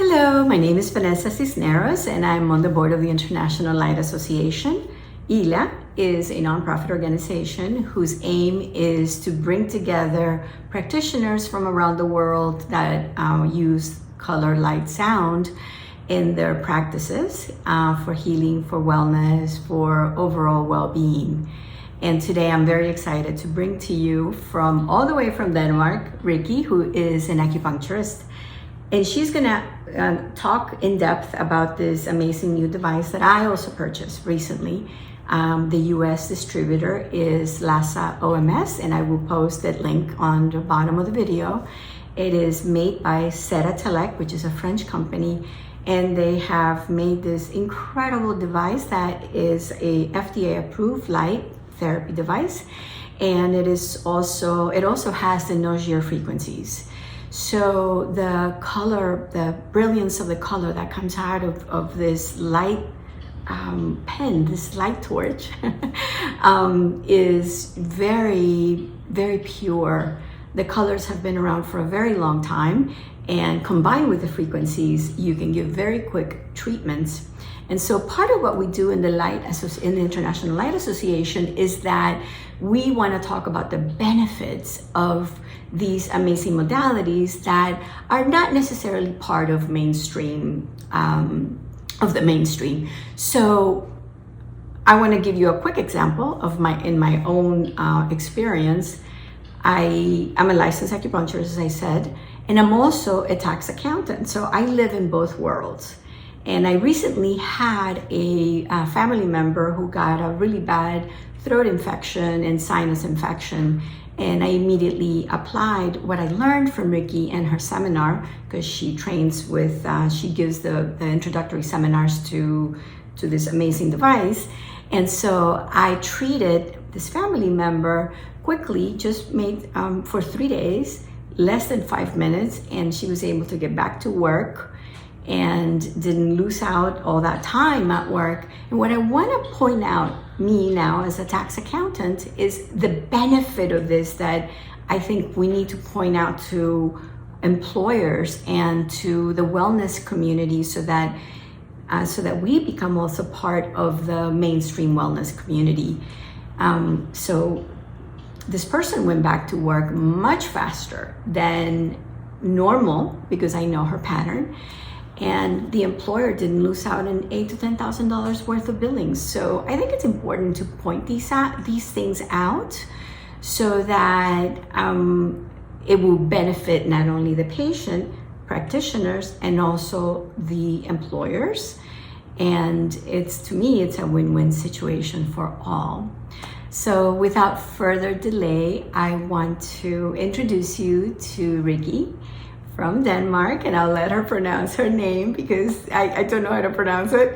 Hello, my name is Vanessa Cisneros and I'm on the board of the International Light Association. ILA is a nonprofit organization whose aim is to bring together practitioners from around the world that use color, light, sound in their practices for healing, for wellness, for overall well-being. And today I'm very excited to bring to you from all the way from Denmark, Ricky, who is an acupuncturist. And she's gonna talk in depth about this amazing new device that I also purchased recently. The US distributor is LASA OMS, and I will post that link on the bottom of the video. It is made by Telec, which is a French company, and they have made this incredible device that is a FDA approved light therapy device. And it also has the Nogier frequencies. So the color, the brilliance of the color that comes out of this light pen, this light torch, is very, very pure. The colors have been around for a very long time, and combined with the frequencies, you can give very quick treatments. And so part of what we do in the International Light Association is that we want to talk about the benefits of these amazing modalities that are not necessarily part of the mainstream. So I want to give you a quick example of in my own experience. I'm a licensed acupuncturist, as I said, and I'm also a tax accountant. So I live in both worlds. And I recently had a family member who got a really bad throat infection and sinus infection. And I immediately applied what I learned from Ricky and her seminar, because she trains with, she gives the introductory seminars to this amazing device. And so I treated this family member quickly, just made for 3 days, less than 5 minutes, and she was able to get back to work and didn't lose out all that time at work. And what I want to point out, me now as a tax accountant, is the benefit of this that I think we need to point out to employers and to the wellness community so that we become also part of the mainstream wellness community. So this person went back to work much faster than normal, because I know her pattern. And the employer didn't lose out on $8,000 to $10,000 worth of billings. So I think it's important to point these things out so that it will benefit not only the patient, practitioners, and also the employers. And to me, it's a win-win situation for all. So without further delay, I want to introduce you to Ricky from Denmark, and I'll let her pronounce her name because I don't know how to pronounce it.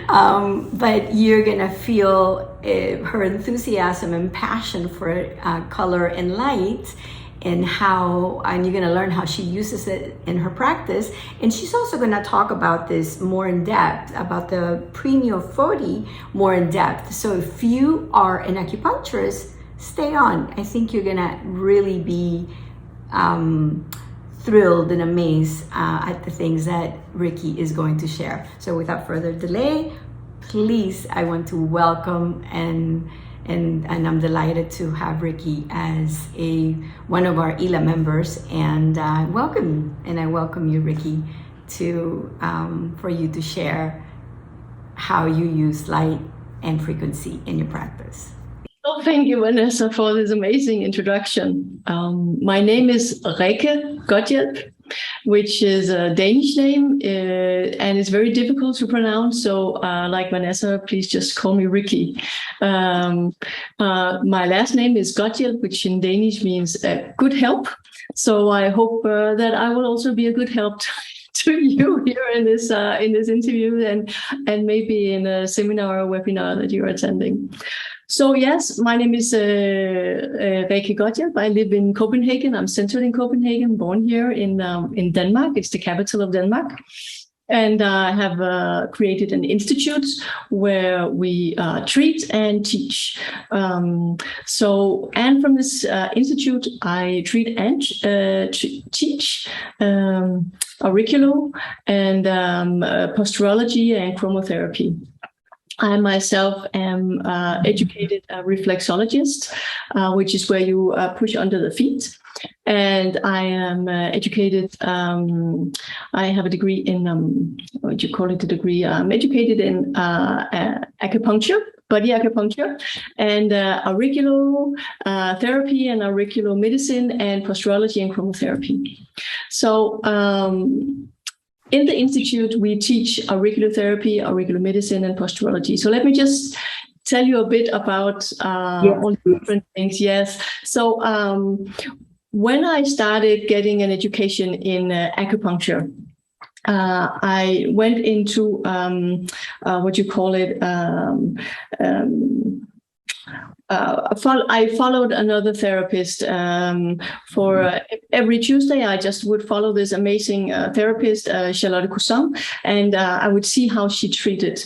But you're gonna feel her enthusiasm and passion for color and light, and you're gonna learn how she uses it in her practice. And she's also gonna talk about this more in depth, about the Premio40 more in depth. So if you are an acupuncturist, stay on. I think you're gonna really be thrilled and amazed at the things that Ricky is going to share. So without further delay, please, I want to welcome and I'm delighted to have Ricky as one of our ILA members, and I welcome you, Ricky, for you to share how you use light and frequency in your practice. Well, thank you, Vanessa, for this amazing introduction. My name is Rikke Godhjælp, which is a Danish name, and it's very difficult to pronounce. So like Vanessa, please just call me Ricky. My last name is Godhjælp, which in Danish means good help. So I hope that I will also be a good help to you here in this interview, and maybe in a seminar or webinar that you're attending. So yes, my name is Rikke Godhjælp. I live in Copenhagen. I'm centered in Copenhagen, born here in Denmark. It's the capital of Denmark. And I have created an institute where we treat and teach. And from this institute, I treat and teach Auriculo and posturology and chromotherapy. I myself am educated reflexologist, which is where you push under the feet. And I am educated, I have a degree in, what do you call it, a degree? I'm educated in acupuncture, body acupuncture, and auriculo therapy and auriculo medicine and posturology and chromotherapy. So, in the institute, we teach auricular therapy, auricular medicine, and posturology. So let me just tell you a bit about all the different things. Yes. So when I started getting an education in acupuncture, I went into what you call it. I followed another therapist for every Tuesday. I just would follow this amazing therapist, Charlotte Cousin, and I would see how she treated.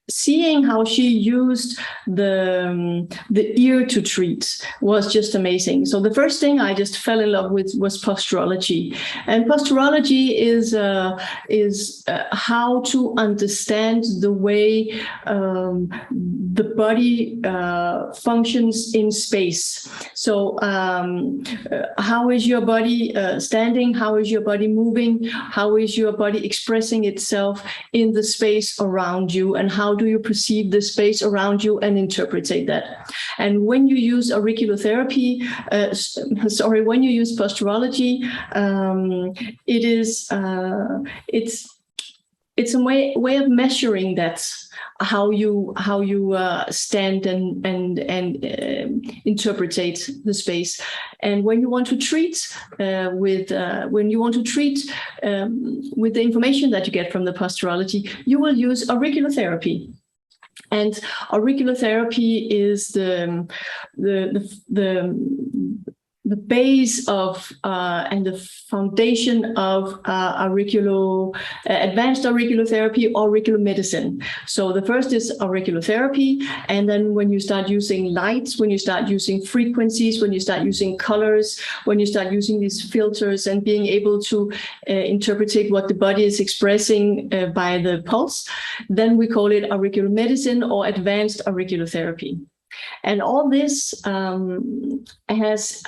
Seeing how she used the ear to treat was just amazing. So the first thing I just fell in love with was posturology, and posturology is how to understand the way the body functions in space. So how is your body standing? How is your body moving? How is your body expressing itself in the space around you? And how do you perceive the space around you and interpretate that? And when you use auricular therapy, when you use posturology, it's a way of measuring that, how you stand and interpretate the space. And when you want to treat with the information that you get from the posturology, you will use auricular therapy. And auricular therapy is the base of and the foundation of advanced auricular therapy, auricular medicine. So the first is auricular therapy, and then when you start using lights, when you start using frequencies, when you start using colors, when you start using these filters and being able to interpret what the body is expressing by the pulse, then we call it auricular medicine or advanced auricular therapy. And all this has,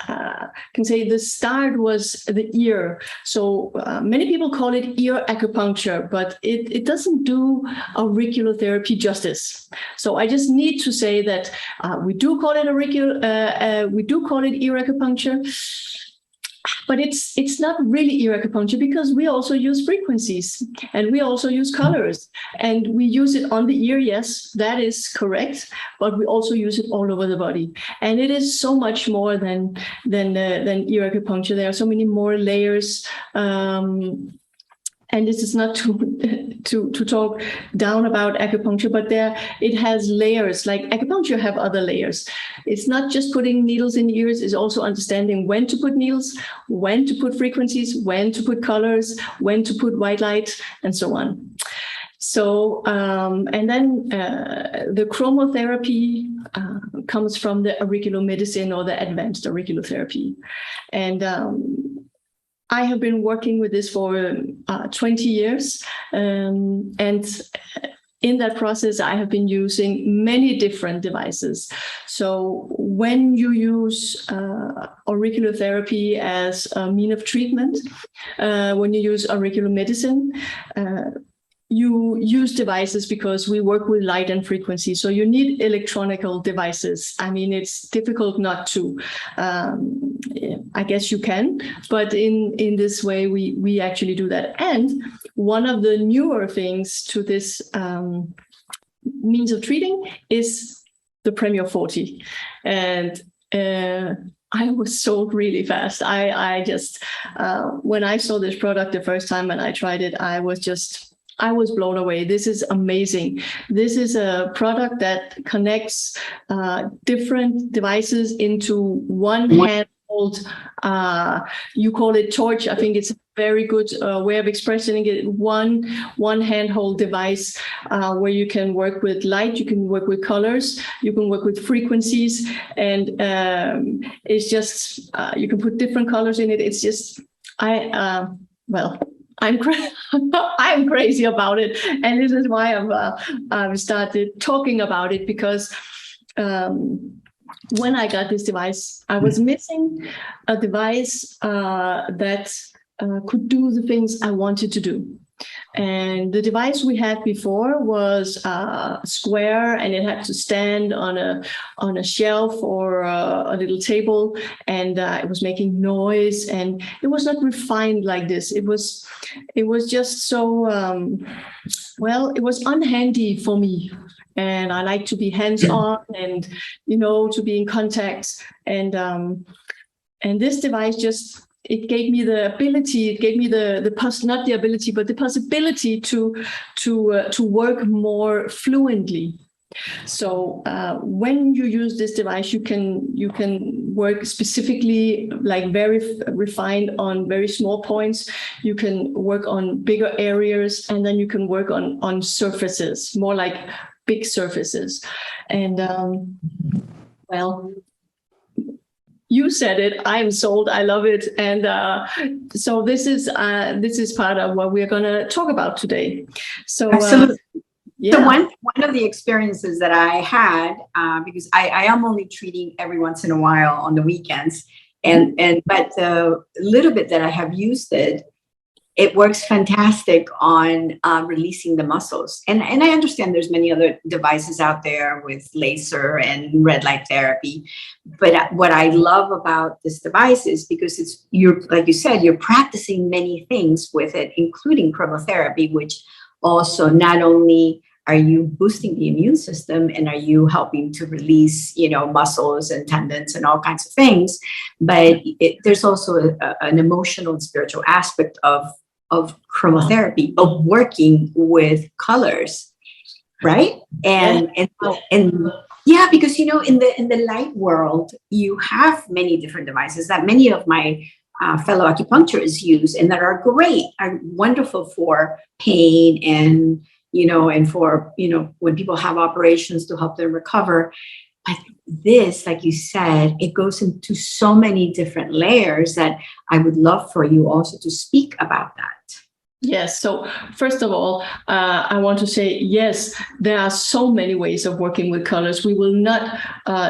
can say the start was the ear. So many people call it ear acupuncture, but it doesn't do auricular therapy justice. So I just need to say that we do call it ear acupuncture. But it's not really ear acupuncture, because we also use frequencies and we also use colors, and we use it on the ear. Yes, that is correct. But we also use it all over the body, and it is so much more than ear acupuncture. There are so many more layers. And this is not to talk down about acupuncture, but it has layers. Like acupuncture have other layers. It's not just putting needles in the ears, it's also understanding when to put needles, when to put frequencies, when to put colors, when to put white light, and so on. So, and then the chromotherapy comes from the auricular medicine or the advanced auricular therapy. And I have been working with this for 20 years. And in that process, I have been using many different devices. So when you use auricular therapy as a mean of treatment, when you use auricular medicine, you use devices because we work with light and frequency. So you need electronical devices. I mean, it's difficult not to. I guess you can, but in this way, we actually do that. And one of the newer things to this means of treating is the Premio40. And I was sold really fast. I just, when I saw this product the first time and I tried it, I was blown away. This is amazing. This is a product that connects different devices into one handheld handhold, you call it torch. I think it's a very good way of expressing it. One handhold device where you can work with light, you can work with colors, you can work with frequencies, and it's just you can put different colors in it. It's just I'm I'm crazy about it, and this is why I've started talking about it, because when I got this device, I was missing a device that could do the things I wanted to do. And the device we had before was square, and it had to stand on a shelf or a little table, and it was making noise, and it was not refined like this. It was just so it was unhandy for me. And I like to be hands-on and, to be in contact. And this device just, it gave me the ability, it gave me not the ability, but the possibility to work more fluently. So when you use this device, you can work specifically, like very refined on very small points. You can work on bigger areas, and then you can work on surfaces, more like big surfaces. And you said it, I'm sold, I love it. And so this is part of what we're going to talk about today. So absolutely. Yeah. So one of the experiences that I had, because I am only treating every once in a while on the weekends, but the little bit that I have used it works fantastic on releasing the muscles. And I understand there's many other devices out there with laser and red light therapy. But what I love about this device is because you're, like you said, you're practicing many things with it, including chromotherapy, which also not only are you boosting the immune system and are you helping to release, muscles and tendons and all kinds of things, but there's also an emotional and spiritual aspect of chromotherapy, of working with colors, right? And yeah, because in the light world, you have many different devices that many of my fellow acupuncturists use, and that are great, are wonderful for pain and and for when people have operations to help them recover. But this, like you said, it goes into so many different layers that I would love for you also to speak about that. Yes. So first of all, I want to say, yes, there are so many ways of working with colors. We will not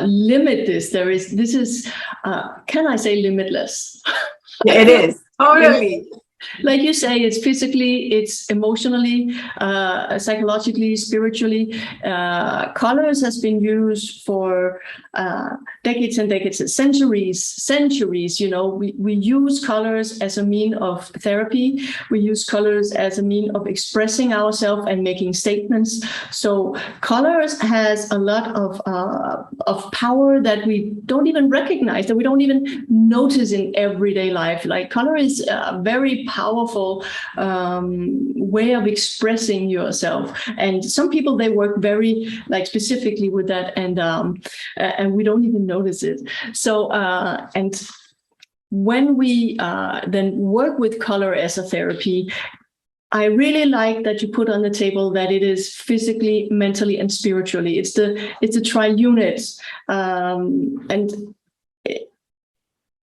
limit this. This is, can I say limitless? It is. Totally. Like you say, it's physically, it's emotionally, psychologically, spiritually. Colors has been used for decades and decades, centuries. We use colors as a mean of therapy. We use colors as a mean of expressing ourselves and making statements. So colors has a lot of power that we don't even recognize, that we don't even notice in everyday life. Like color is very powerful way of expressing yourself, and some people, they work very specifically with that, and we don't even notice it. So and when we then work with color as a therapy, I really like that you put on the table that it is physically, mentally, and spiritually. It's a tri-unit, and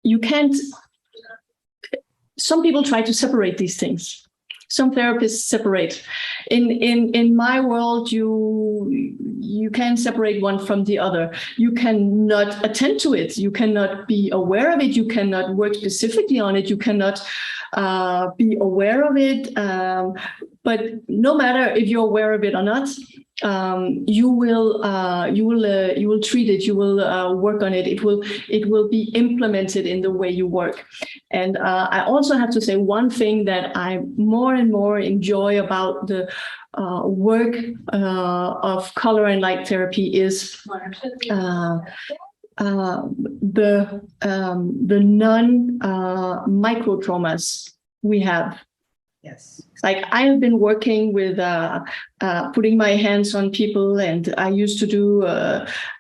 you can't. Some people try to separate these things. Some therapists separate. In my world, you can separate one from the other. You cannot attend to it. You cannot be aware of it. You cannot work specifically on it. You cannot be aware of it. But no matter if you're aware of it or not, you will treat it. You will work on it. It will be implemented in the way you work. And I also have to say one thing that I more and more enjoy about the work of color and light therapy is the non micro traumas we have Yes. Like I have been working with putting my hands on people, and I used to do.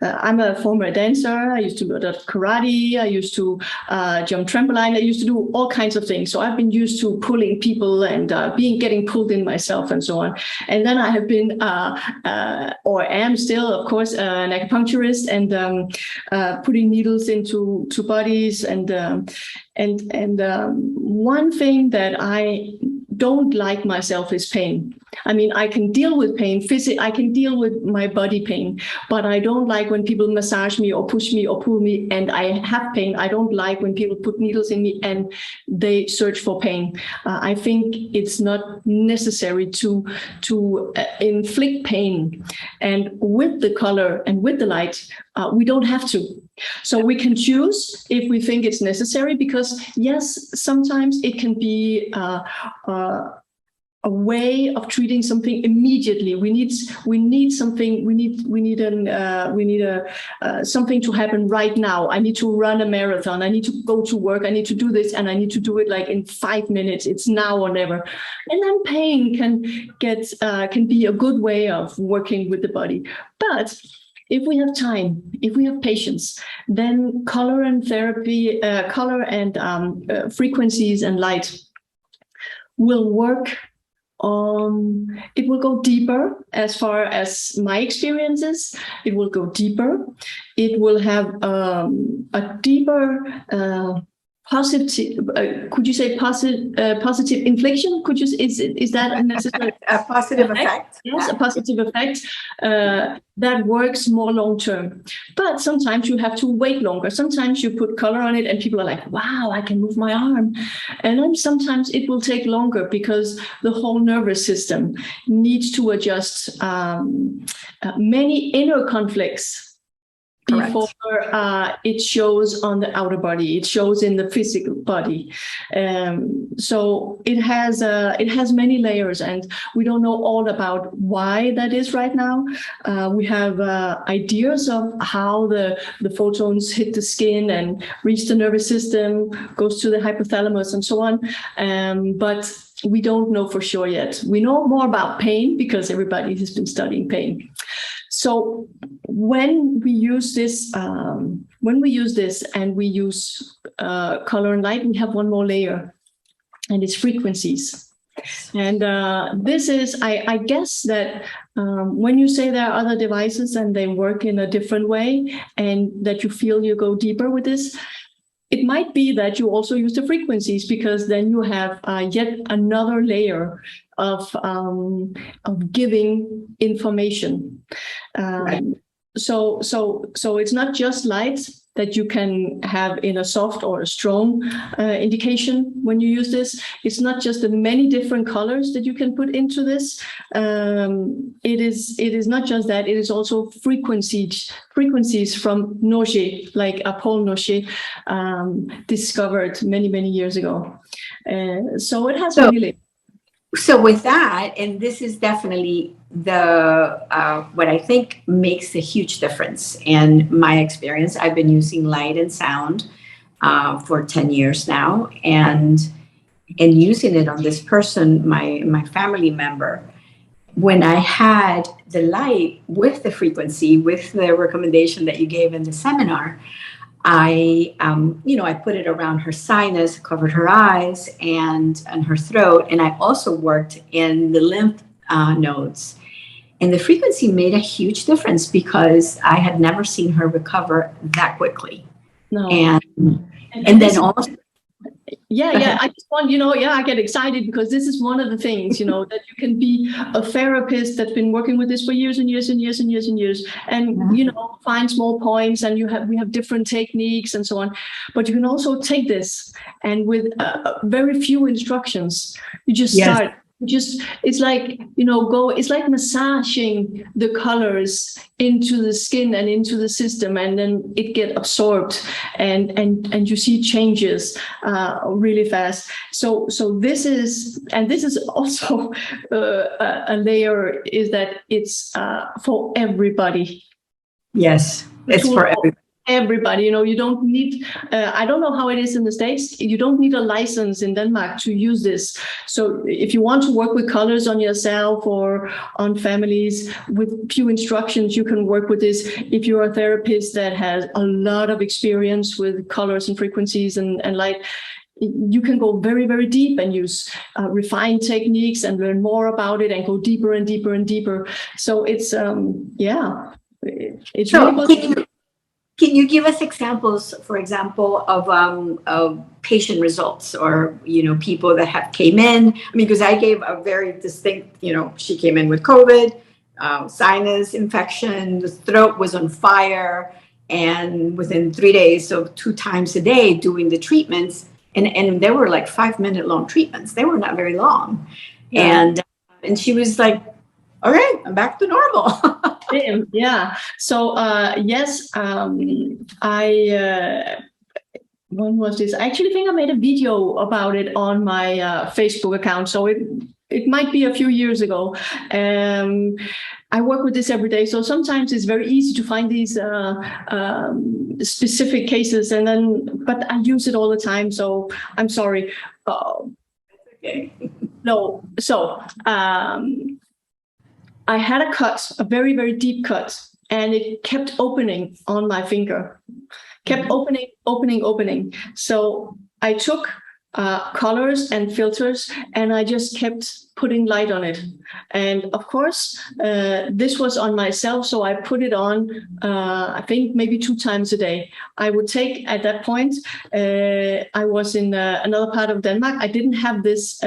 I'm a former dancer. I used to do karate. I used to jump trampoline. I used to do all kinds of things. So I've been used to pulling people and getting pulled in myself and so on. And then I have been, or am still, of course, an acupuncturist and putting needles into bodies and one thing that I don't like myself is pain. I mean, I can deal with pain, I can deal with my body pain, but I don't like when people massage me or push me or pull me and I have pain. I don't like when people put needles in me and they search for pain. I think it's not necessary to inflict pain. And with the color and with the light, we don't have to. So we can choose if we think it's necessary, because yes, sometimes it can be a way of treating something immediately. We need something. We need something to happen right now. I need to run a marathon. I need to go to work. I need to do this, and I need to do it like in 5 minutes. It's now or never. And then pain can be a good way of working with the body. But if we have time, if we have patience, then color and therapy, color and frequencies and light will work. It will go deeper as far as my experiences. It will go deeper. It will have a deeper positive. Could you say positive inflection? Could you? Is that necessary? A positive effect? Yes, a positive effect that works more long term. But sometimes you have to wait longer. Sometimes you put color on it and people are like, wow, I can move my arm. And then sometimes it will take longer because the whole nervous system needs to adjust many inner conflicts. Correct. Before it shows on the outer body, it shows in the physical body. So it has many layers, and we don't know all about why that is right now. We have ideas of how the photons hit the skin and reach the nervous system, goes to the hypothalamus and so on. But we don't know for sure yet. We know more about pain because everybody has been studying pain. So when we use this, and we use color and light, we have one more layer, and it's frequencies. And this is, I guess that when you say there are other devices and they work in a different way, and that you feel you go deeper with this, it might be that you also use the frequencies, because then you have yet another layer of giving information. Right. So it's not just light that you can have in a soft or a strong indication when you use this. It's not just the many different colors that you can put into this. It is not just that. It is also frequencies from Noger, like Paul Noger discovered many years ago. So it has really. So with that, and this is definitely what I think makes a huge difference in my experience. I've been using light and sound for 10 years now, and using it on this person, my family member. When I had the light with the frequency, with the recommendation that you gave in the seminar, I put it around her sinus, covered her eyes and her throat. And I also worked in the lymph nodes. And the frequency made a huge difference because I had never seen her recover that quickly. No. And then also. Yeah. I just want, I get excited because this is one of the things, that you can be a therapist that's been working with this for years and years and years and years and years, and, find small points, and we have different techniques and so on. But you can also take this and with very few instructions, you just start. It's like, it's like massaging the colors into the skin and into the system, and then it get absorbed and you see changes really fast. So this is also a layer, is that it's for everybody. Yes, it's for everybody. everybody. You don't need, I don't know how it is in the States. You don't need a license in Denmark to use this. So if you want to work with colors on yourself or on families with few instructions, you can work with this. If you're a therapist that has a lot of experience with colors and frequencies and light, you can go very, very deep and use refined techniques and learn more about it and go deeper and deeper and deeper. So it's, it's So really can you give us examples, for example, of patient results, or people that have came in? I mean, because I gave a very distinct, she came in with COVID, sinus infection, the throat was on fire, and within 3 days, so 2 times a day doing the treatments, and they were like 5-minute long treatments. They were not very long, and she was like, "All right, I'm back to normal." Yeah. So yes, when was this? I actually think I made a video about it on my Facebook account. So it might be a few years ago. I work with this every day, so sometimes it's very easy to find these specific cases, but I use it all the time. So I'm sorry. Okay. No. So. I had a cut, a very, very deep cut, and it kept opening on my finger, kept opening. So I took colors and filters, and I just kept putting light on it. And of course, this was on myself, so I put it on, I think maybe 2 times a day. I would take, at that point, I was in another part of Denmark. I didn't have this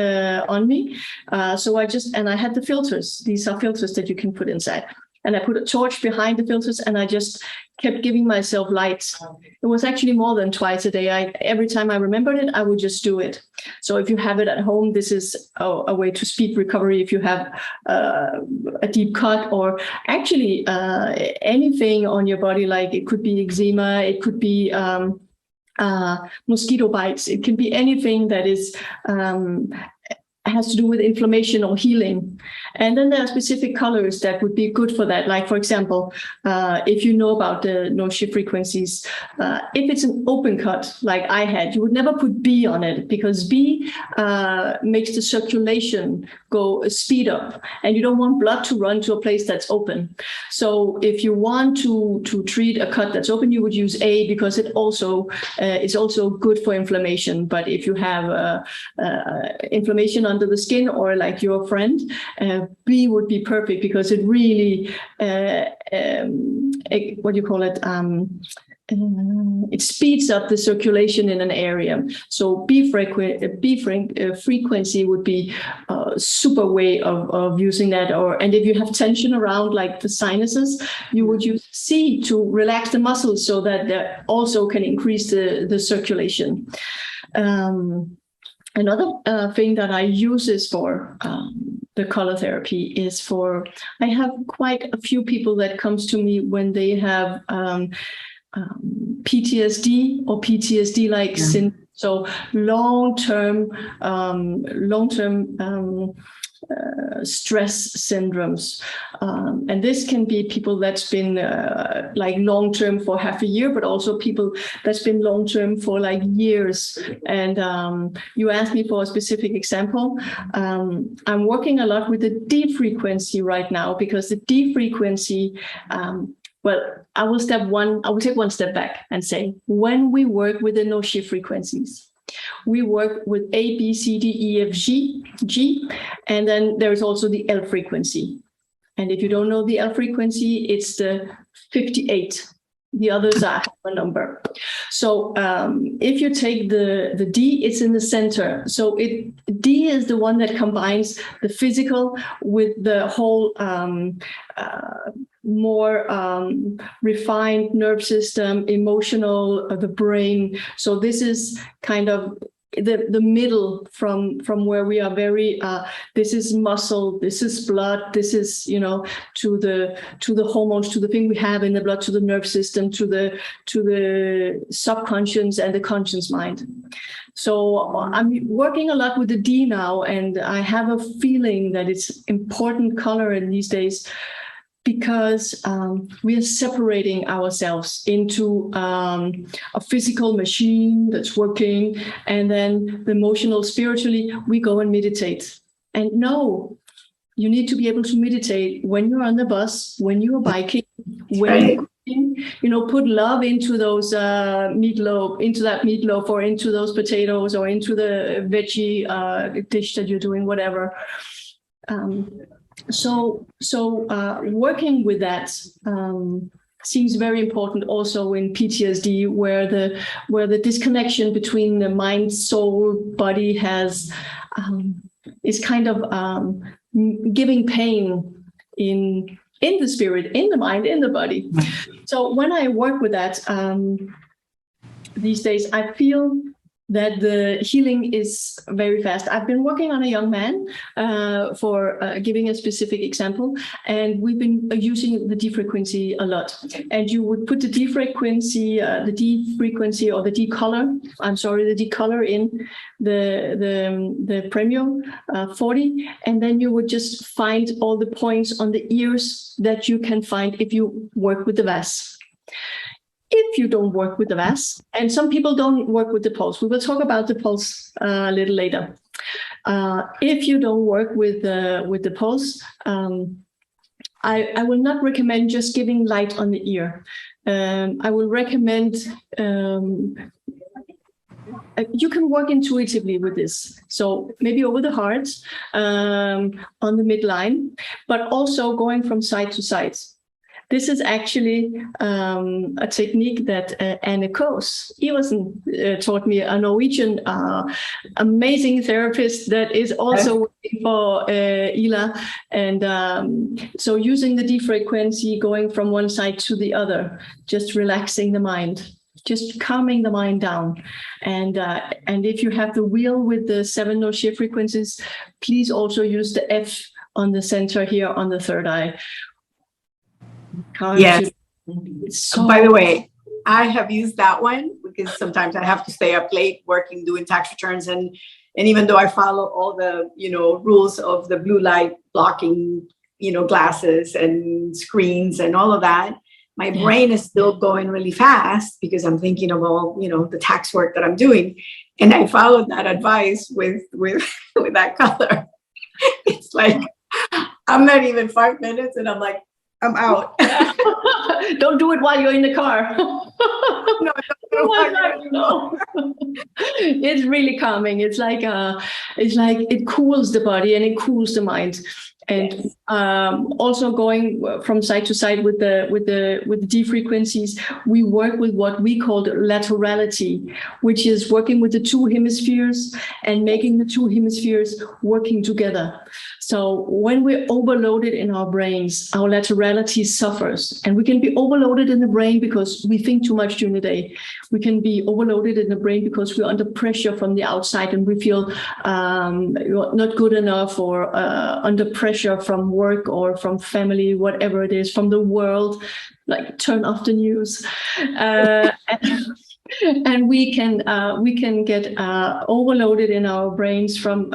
on me. So I had the filters. These are filters that you can put inside. And I put a torch behind the filters, and I just kept giving myself lights. It was actually more than twice a day. Every time I remembered it, I would just do it. So if you have it at home, this is a way to speed recovery. If you have a deep cut, or actually anything on your body, like it could be eczema, it could be mosquito bites, it can be anything that is has to do with inflammation or healing. And then there are specific colors that would be good for that. Like, for example, if you know about the no-shift frequencies, if it's an open cut like I had, you would never put B on it, because B makes the circulation go speed up, and you don't want blood to run to a place that's open. So if you want to treat a cut that's open, you would use A, because it also is also good for inflammation. But if you have inflammation under the skin, or like your friend, B would be perfect, because it really it speeds up the circulation in an area. So B frequency would be a super way of using that. And if you have tension around like the sinuses, you would use C to relax the muscles, so that they also can increase the circulation. Another thing that I use is for the color therapy is for, I have quite a few people that comes to me when they have PTSD or PTSD-like syndrome. So long-term stress syndromes. And this can be people that's been like long-term for half a year, but also people that's been long-term for like years. And you asked me for a specific example. I'm working a lot with the D frequency right now, because the D frequency, well, I will take one step back and say, when we work with the no-shift frequencies, we work with A, B, C, D, E, F, G, and then there's also the L frequency. And if you don't know the L frequency, it's the 58. The others are a number. So if you take the D, it's in the center. So D is the one that combines the physical with the whole more refined nerve system, emotional, the brain. So this is kind of the middle from where we are very this is muscle, this is blood, this is to the hormones, to the thing we have in the blood, to the nerve system, to the subconscious and the conscious mind. So I'm working a lot with the D now, and I have a feeling that it's important color in these days, because we are separating ourselves into a physical machine that's working, and then the emotional, spiritually, we go and meditate. And no, you need to be able to meditate when you're on the bus, when you're biking, when you're cooking, you know, put love into those meatloaf, into that meatloaf, or into those potatoes, or into the veggie dish that you're doing, whatever. So working with that seems very important also in PTSD, where the disconnection between the mind, soul, body is kind of giving pain in the spirit, in the mind, in the body. So when I work with that these days, I feel that the healing is very fast. I've been working on a young man for giving a specific example, and we've been using the D frequency a lot. And you would put the D frequency or the D color in the Premio 40, and then you would just find all the points on the ears that you can find if you work with the VAS. If you don't work with the VAS, and some people don't work with the pulse, we will talk about the pulse a little later. If you don't work with the pulse, I will not recommend just giving light on the ear. I will recommend you can work intuitively with this. So maybe over the heart, on the midline, but also going from side to side. This is actually a technique that Anne Iversen taught me, a Norwegian amazing therapist that is also working for Ila. And so using the D frequency, going from one side to the other, just relaxing the mind, just calming the mind down. And if you have the wheel with the 7 no-shift frequencies, please also use the F on the center here on the third eye. Yes. By the way, I have used that one because sometimes I have to stay up late working, doing tax returns. And even though I follow all the, rules of the blue light blocking, glasses and screens and all of that, my brain is still going really fast because I'm thinking of all, the tax work that I'm doing. And I followed that advice with that color. It's like, I'm not even 5 minutes and I'm like, I'm out. Don't do it while you're in the car. No. It's really calming. It's like it cools the body and it cools the mind. And also going from side to side with the D frequencies, we work with what we call laterality, which is working with the 2 hemispheres and making the 2 hemispheres working together. So when we're overloaded in our brains, our laterality suffers, and we can be overloaded in the brain because we think too much during the day. We can be overloaded in the brain because we're under pressure from the outside and we feel not good enough, or under pressure from work or from family, whatever it is, from the world, like turn off the news. And we can get overloaded in our brains from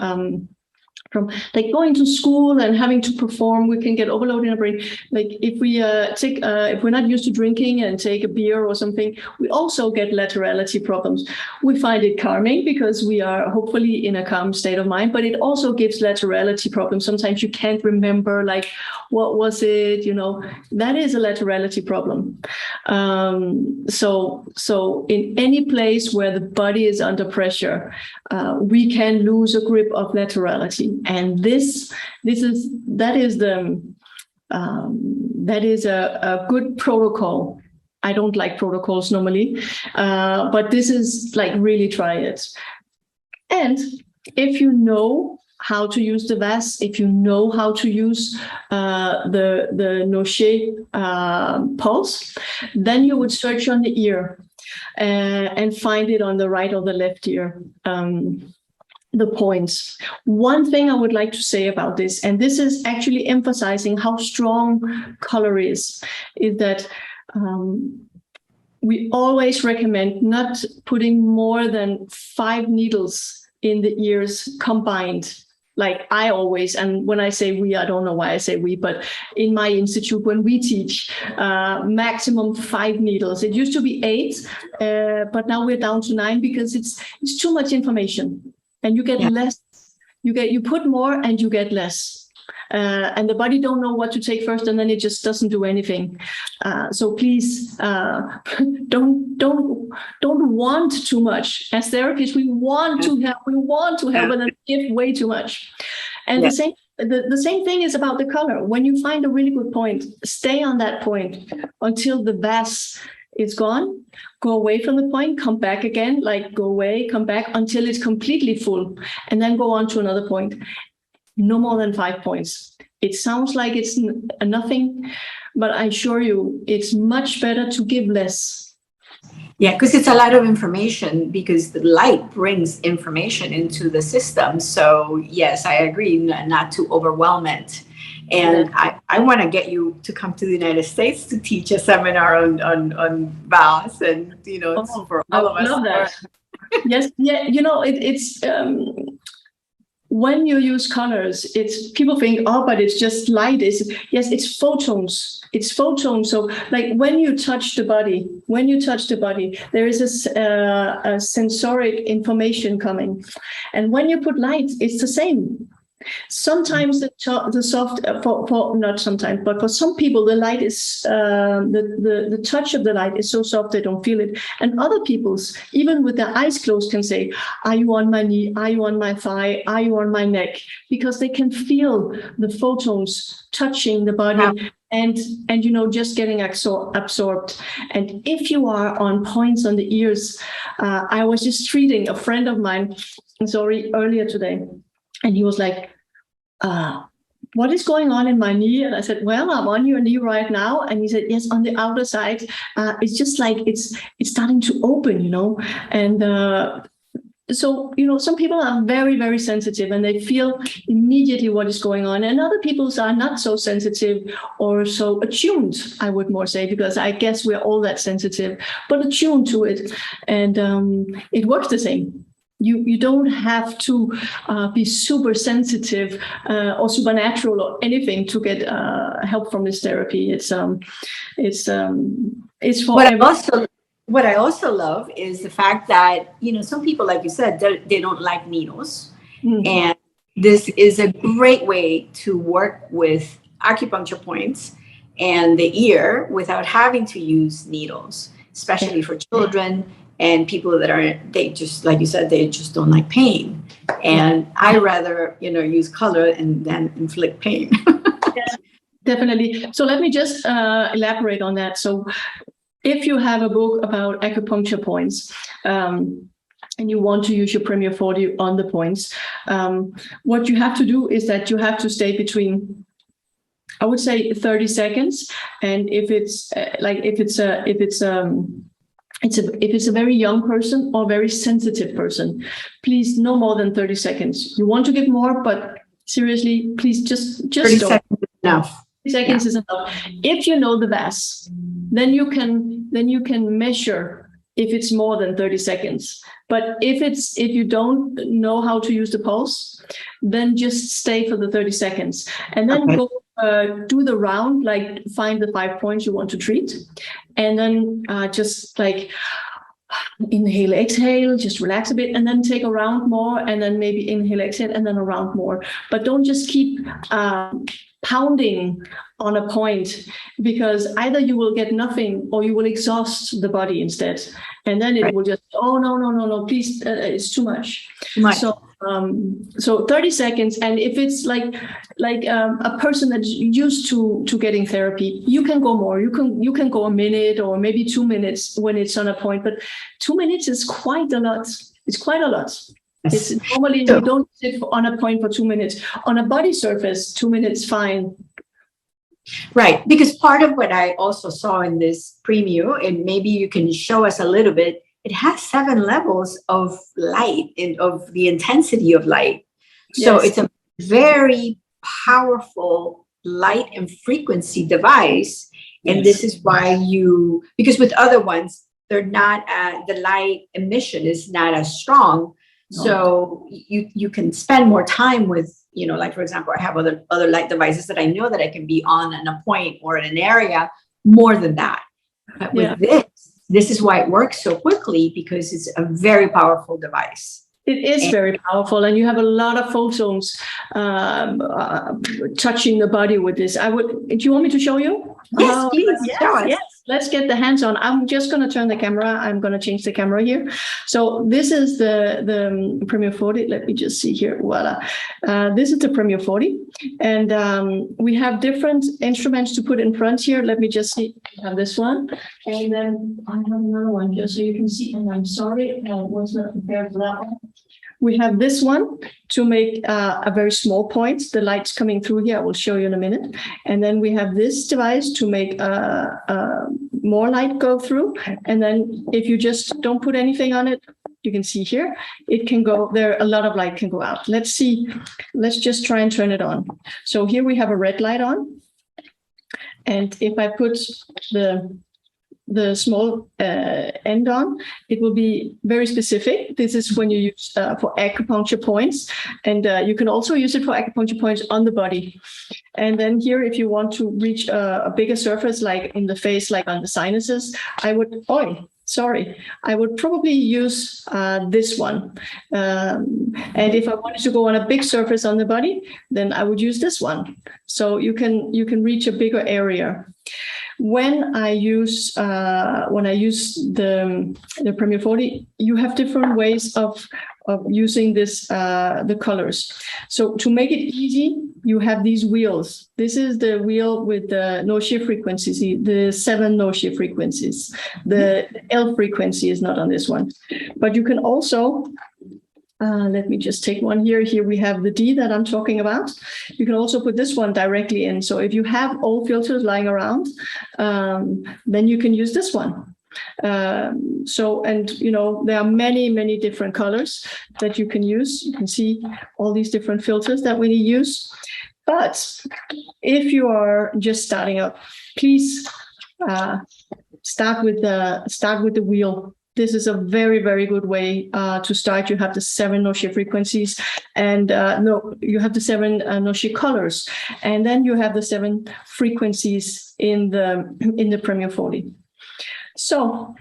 like going to school and having to perform. We can get overloaded in our brain. Like if we're not used to drinking and take a beer or something, we also get laterality problems. We find it calming because we are hopefully in a calm state of mind, but it also gives laterality problems. Sometimes you can't remember, like, what was it? That is a laterality problem. So in any place where the body is under pressure, we can lose a grip of laterality. And that is a good protocol. I don't like protocols normally, but this is like, really try it. And if you know how to use the VAS, if you know how to use the Noche pulse, then you would search on the ear and find it on the right or the left ear. The points. One thing I would like to say about this, and this is actually emphasizing how strong color is that we always recommend not putting more than 5 needles in the ears combined. like I always, and when I say we, I don't know why I say we, but in my institute, when we teach, maximum 5 needles. It used to be 8, but now we're down to 9 because it's too much information, and you get less. You put more and you get less. And the body don't know what to take first, and then it just doesn't do anything. So please don't want too much. As therapists, we want to help, and then give way too much. And the same thing is about the color. When you find a really good point, stay on that point until the VAS is gone. Go away from the point, come back again, like go away, come back until it's completely full, and then go on to another point. No more than 5 points. It sounds like it's nothing, but I assure you, it's much better to give less. Yeah, because it's a lot of information, because the light brings information into the system. So yes, I agree, not to overwhelm it. And I want to get you to come to the United States to teach a seminar on VAS, and for all of us. I love that. Yes, yeah, it's when you use colors, it's people think, oh, but it's just light. Yes, it's photons. It's photons. So like when you touch the body, there is a sensoric information coming. And when you put light, it's the same. Sometimes the soft, not sometimes, but for some people, the light is the touch of the light is so soft they don't feel it. And other people's, even with their eyes closed, can say, "Are you on my knee? Are you on my thigh? Are you on my neck?" Because they can feel the photons touching the body. And just getting absorbed. And if you are on points on the ears, I was just treating a friend of mine, earlier today. And he was like, what is going on in my knee? And I said, well, I'm on your knee right now. And he said, yes, on the outer side. It's just like it's starting to open, And so, some people are very, very sensitive, and they feel immediately what is going on. And other people are not so sensitive or so attuned, I would more say, because I guess we're all that sensitive, but attuned to it. And it works the same. You don't have to be super sensitive or supernatural or anything to get help from this therapy. It's for What I also love is the fact that some people, like you said, they don't like needles, and this is a great way to work with acupuncture points and the ear without having to use needles, especially for children. And people that they just, like you said, they just don't like pain. And I rather, use color and then inflict pain. Yes, definitely. So let me just elaborate on that. So if you have a book about acupuncture points, and you want to use your Premio40 on the points, what you have to do is that you have to stay between, I would say, 30 seconds. And if it's if it's a very young person or very sensitive person, please no more than 30 seconds. You want to give more, but seriously, please just 30 don't. seconds is enough. 30 seconds is enough. If you know the VAS, then you can measure if it's more than 30 seconds. But if you don't know how to use the pulse, then just stay for the 30 seconds and then go do the round, like find the 5 points you want to treat, and then just like inhale, exhale, just relax a bit, and then take a round more, and then maybe inhale, exhale, and then a round more. But don't just keep pounding on a point, because either you will get nothing or you will exhaust the body instead, and then it will just, oh no, please, it's too much. So 30 seconds. And if it's like a person that's used to getting therapy, you can go more. You can go a minute or maybe 2 minutes when it's on a point, but 2 minutes is quite a lot. It's quite a lot. It's normally you don't sit on a point for 2 minutes. On a body surface, 2 minutes, fine. Right, because part of what I also saw in this Premio, and maybe you can show us a little bit, it has 7 levels of light and of the intensity of light. So it's a very powerful light and frequency device. And this is why because with other ones, they're not, the light emission is not as strong. So you can spend more time with, you know, like, for example, I have other light devices that I know that I can be on a point or in an area more than that. But with this is why it works so quickly, because it's a very powerful device. It is very powerful, and you have a lot of photons touching the body with this. Do you want me to show you? Yes, please. Yes. Let's get the hands on. I'm just going to turn the camera. I'm going to change the camera here. So this is the Premio 40. Let me just see here. Voila. This is the Premio 40. And we have different instruments to put in front here. Let me just see. I have this one. And then I have another one just so you can see. And I'm sorry, I was not prepared for that one. We have this one to make a very small point. The light's coming through here. I will show you in a minute. And then we have this device to make more light go through. And then if you just don't put anything on it, you can see here, it can go there. A lot of light can go out. Let's see. Let's just try and turn it on. So here we have a red light on. And if I put the small end on, it will be very specific. This is when you use for acupuncture points, and you can also use it for acupuncture points on the body. And then here, if you want to reach a bigger surface, like in the face, like on the sinuses, I would probably use this one. And if I wanted to go on a big surface on the body, then I would use this one. So you can reach a bigger area. When I use the Premio 40, you have different ways of using this the colors. So to make it easy, you have these wheels. This is the wheel with the no-shift frequencies, the 7 no-shift frequencies. The L frequency is not on this one, but you can also. Let me just take one here. Here we have the D that I'm talking about. You can also put this one directly in. So if you have old filters lying around, then you can use this one. And you know, there are many, many different colors that you can use. You can see all these different filters that we use. But if you are just starting up, please start with the wheel. This is a very, very good way to start. You have the 7 no-shift frequencies, and you have the 7 no-shift colors, and then you have the 7 frequencies in the Premio 40. So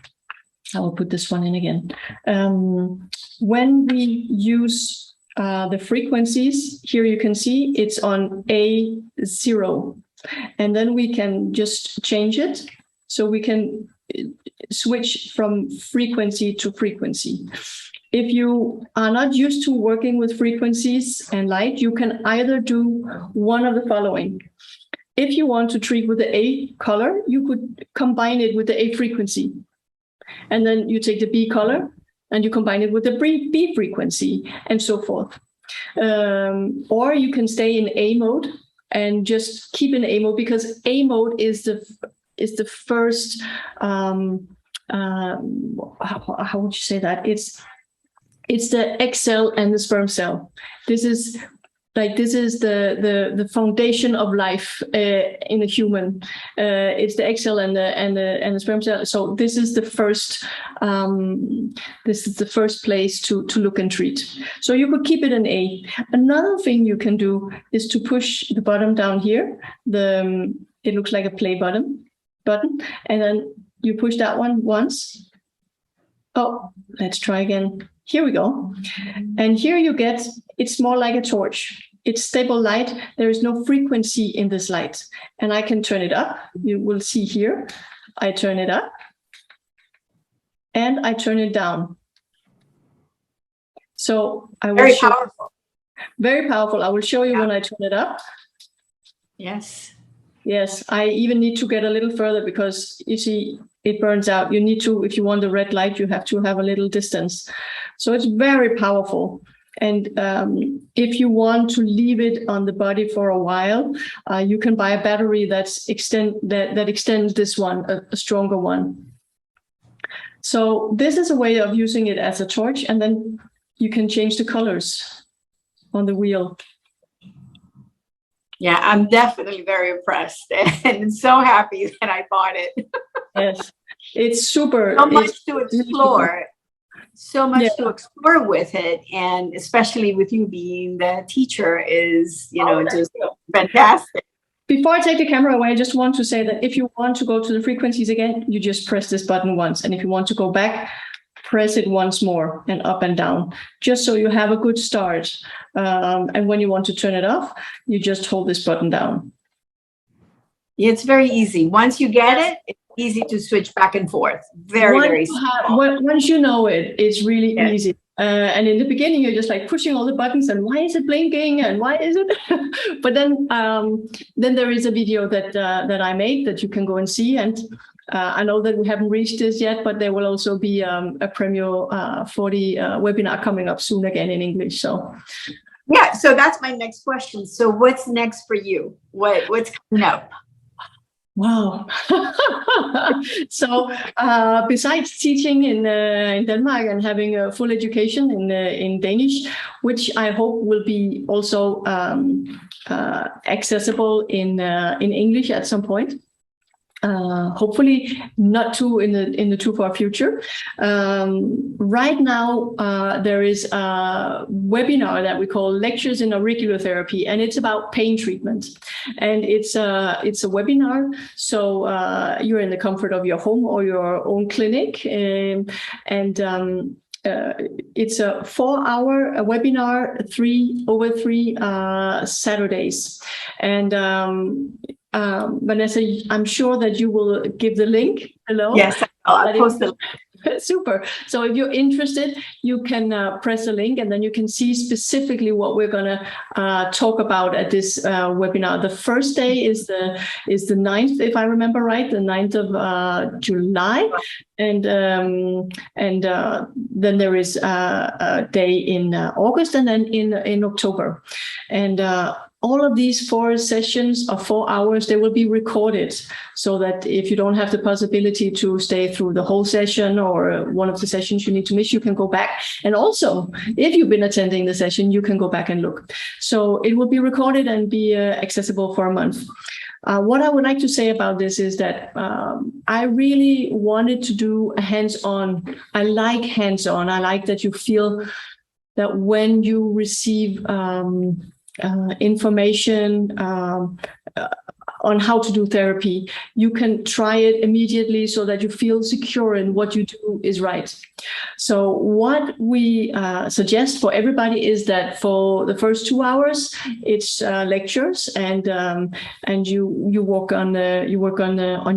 I will put this one in again. When we use the frequencies, here you can see it's on A0, and then we can just change it. So we can switch from frequency to frequency. If you are not used to working with frequencies and light, you can either do one of the following. If you want to treat with the A color, you could combine it with the A frequency. And then you take the B color and you combine it with the B frequency, and so forth. Or you can stay in A mode and just keep in A mode, because A mode is the first, how would you say that? It's the egg cell and the sperm cell. This is the foundation of life in a human. It's the egg cell and the sperm cell. So this is the first place to look and treat. So you could keep it in A. Another thing you can do is to push the bottom down here. It looks like a play button, and then you push that one once. Oh, let's try again. Here we go. And here you get, it's more like a torch. It's stable light. There is no frequency in this light. And I can turn it up. You will see here. I turn it up. And I turn it down. So I will Very powerful. Very powerful. I will show you when I turn it up. Yes. Yes, I even need to get a little further because you see it burns out. You need to, if you want the red light, you have to have a little distance. So it's very powerful. And if you want to leave it on the body for a while, you can buy a battery that extends this one, a stronger one. So this is a way of using it as a torch, and then you can change the colors on the wheel. Yeah, I'm definitely very impressed and so happy that I bought it. Yes, it's super. So much to explore. so much to explore with it, and especially with you being the teacher is, just fantastic. Before I take the camera away, I just want to say that if you want to go to the frequencies again, you just press this button once. And if you want to go back, press it once more and up and down, just so you have a good start. And when you want to turn it off, you just hold this button down. It's very easy. Once you get it, it's easy to switch back and forth. Very simple. Once you know it, it's really easy. And in the beginning, you're just like pushing all the buttons and why is it blinking and why is it? But then there is a video that I made that you can go and see. And I know that we haven't reached this yet, but there will also be a Premio40 webinar coming up soon again in English. So yeah, so that's my next question. So what's next for you? What's coming up? Wow. So besides teaching in Denmark and having a full education in Danish, which I hope will be also accessible in English at some point. Hopefully not too in the too far future. Right now, there is a webinar that we call Lectures in Auricular Therapy, and it's about pain treatment. And it's a webinar, so you're in the comfort of your home or your own clinic, and it's a 4-hour webinar, 3 Saturdays, and Vanessa, I'm sure that you will give the link below. Yes, I'll post the link. Super. So if you're interested, you can press the link, and then you can see specifically what we're going to talk about at this webinar. The first day is the 9th, if I remember right, the 9th of July, and then there is a day in August, and then in October, and all of these 4 sessions of 4 hours, they will be recorded, so that if you don't have the possibility to stay through the whole session or one of the sessions you need to miss, you can go back. And also, if you've been attending the session, you can go back and look. So it will be recorded and be accessible for a month. What I would like to say about this is that I really wanted to do a hands-on. I like hands-on. I like that you feel that when you receive information on how to do therapy, you can try it immediately so that you feel secure in what you do is right. So what we suggest for everybody is that for the first 2 hours, it's lectures, and you work on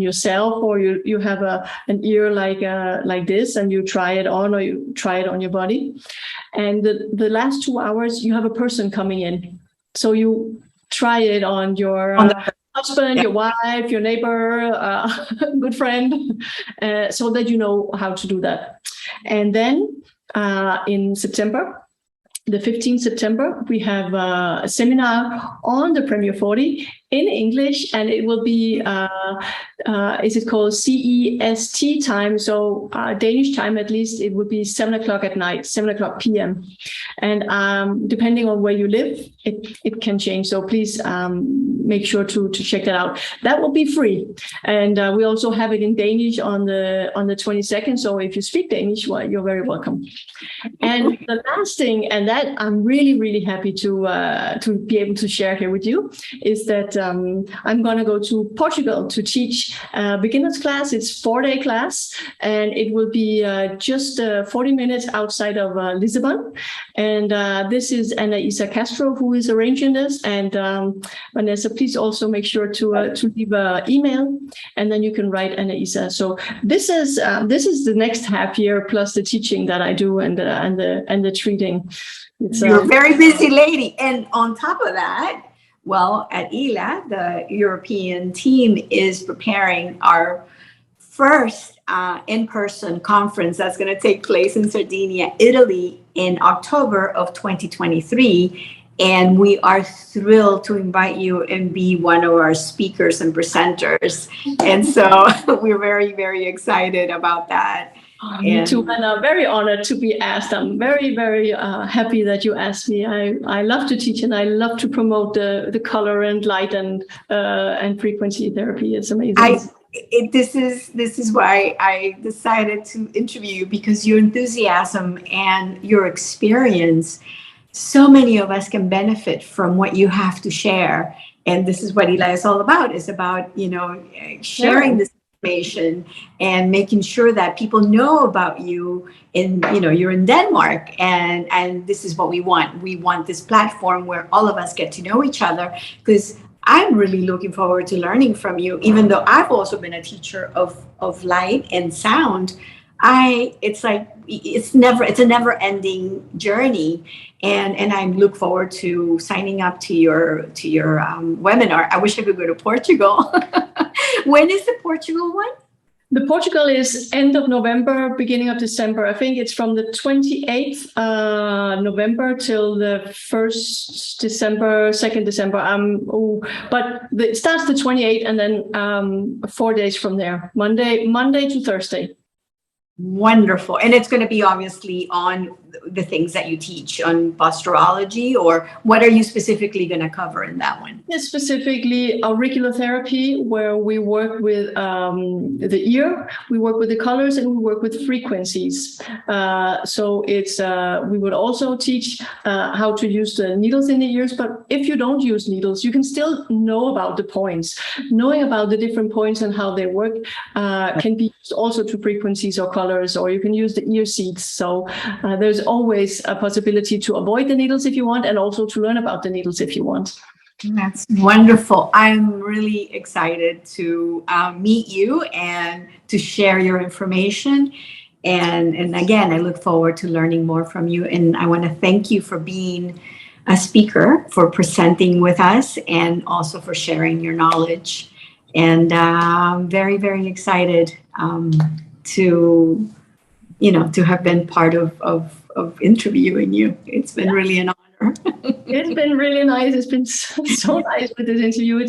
yourself, or you have an ear like this, and you try it on, or you try it on your body. And the last 2 hours, you have a person coming in. So you try it on your husband, your wife, your neighbor, good friend, so that you know how to do that. And then in September, the 15th September, we have a seminar on the Premio40 in English, and it will be, is it called CEST time? So Danish time, at least, it would be 7 o'clock at night, 7 o'clock p.m. And depending on where you live, it can change. So please make sure to check that out. That will be free. And we also have it in Danish on the 22nd. So if you speak Danish, well, you're very welcome. And the last thing, and that I'm really, really happy to be able to share here with you, is that I'm going to go to Portugal to teach a beginner's class. It's a 4-day class, and it will be just 40 minutes outside of Lisbon. And this is Ana Isa Castro who is arranging this. And Vanessa, please also make sure to leave an email, and then you can write Ana Isa. So this is the next half year plus the teaching that I do and the treating. You're a very busy lady, and on top of that, well, at ILA, the European team is preparing our first in-person conference that's going to take place in Sardinia, Italy, in October of 2023. And we are thrilled to invite you and be one of our speakers and presenters. And so we're very, very excited about that. Me too, and I'm very honored to be asked. I'm very, very happy that you asked me. I love to teach, and I love to promote the color and light and frequency therapy. It's amazing. this is why I decided to interview you, because your enthusiasm and your experience, so many of us can benefit from what you have to share. And this is what Eli is all about, is about, sharing this information and making sure that people know about you. You're in Denmark, and this is what we want. We want this platform where all of us get to know each other, because I'm really looking forward to learning from you, even though I've also been a teacher of light and sound. It's a never ending journey. And I look forward to signing up to your webinar. I wish I could go to Portugal. When is the Portugal one? The Portugal is end of November, beginning of December. I think it's from the 28th November till the 1st December, 2nd December. But it starts the 28th, and then 4 days from there, Monday to Thursday. Wonderful. And it's going to be obviously on the things that you teach on posturology, or what are you specifically going to cover in that one? Yes, specifically auricular therapy, where we work with the ear, we work with the colors, and we work with frequencies. So it's we would also teach how to use the needles in the ears. But if you don't use needles, you can still know about the points. Knowing about the different points and how they work can be used also to frequencies or colors, or you can use the ear seeds. So there's always a possibility to avoid the needles if you want, and also to learn about the needles if you want. That's wonderful. I'm really excited to meet you and to share your information. And again, I look forward to learning more from you. And I want to thank you for being a speaker, for presenting with us, and also for sharing your knowledge. And I'm very, very excited to have been part of interviewing you. It's been really an honor. It's been really nice. It's been so nice with this interview.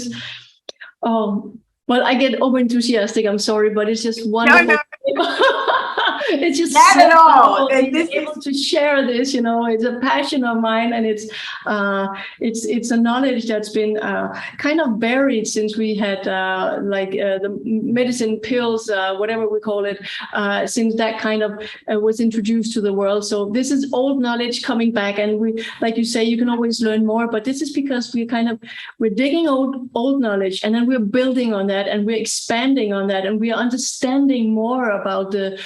Well, I get over enthusiastic. I'm sorry, but it's just wonderful. No. It's just not at all. Being able to share this. It's a passion of mine, and it's a knowledge that's been kind of buried since we had the medicine pills, whatever we call it, since that kind of was introduced to the world. So this is old knowledge coming back, and we, like you say, you can always learn more. But this is because we're digging old knowledge, and then we're building on that, and we're expanding on that, and we're understanding more about the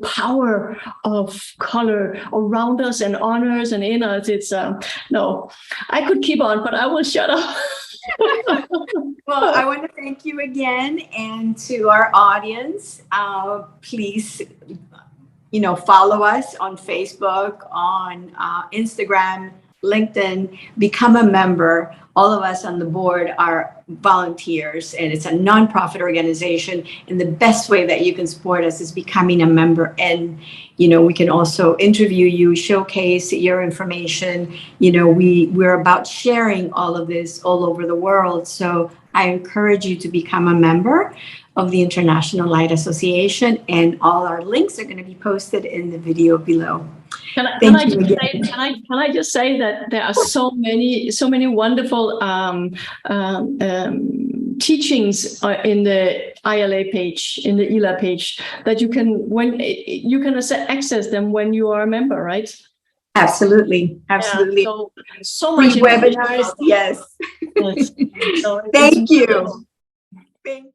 power of color around us and on us and in us. It's no, I could keep on, but I will shut up. Well, I want to thank you again, and to our audience, please, follow us on Facebook, on Instagram, LinkedIn, become a member. All of us on the board are volunteers, and it's a nonprofit organization. And the best way that you can support us is becoming a member. And, we can also interview you, showcase your information. We're about sharing all of this all over the world. So I encourage you to become a member of the International Light Association, and all our links are going to be posted in the video below. Can I just say that there are so many wonderful teachings in the ILA page, in the ILA page, that you can access them when you are a member, right? Absolutely. Yeah, so much webinars. Yes. So Thank you. Thank you.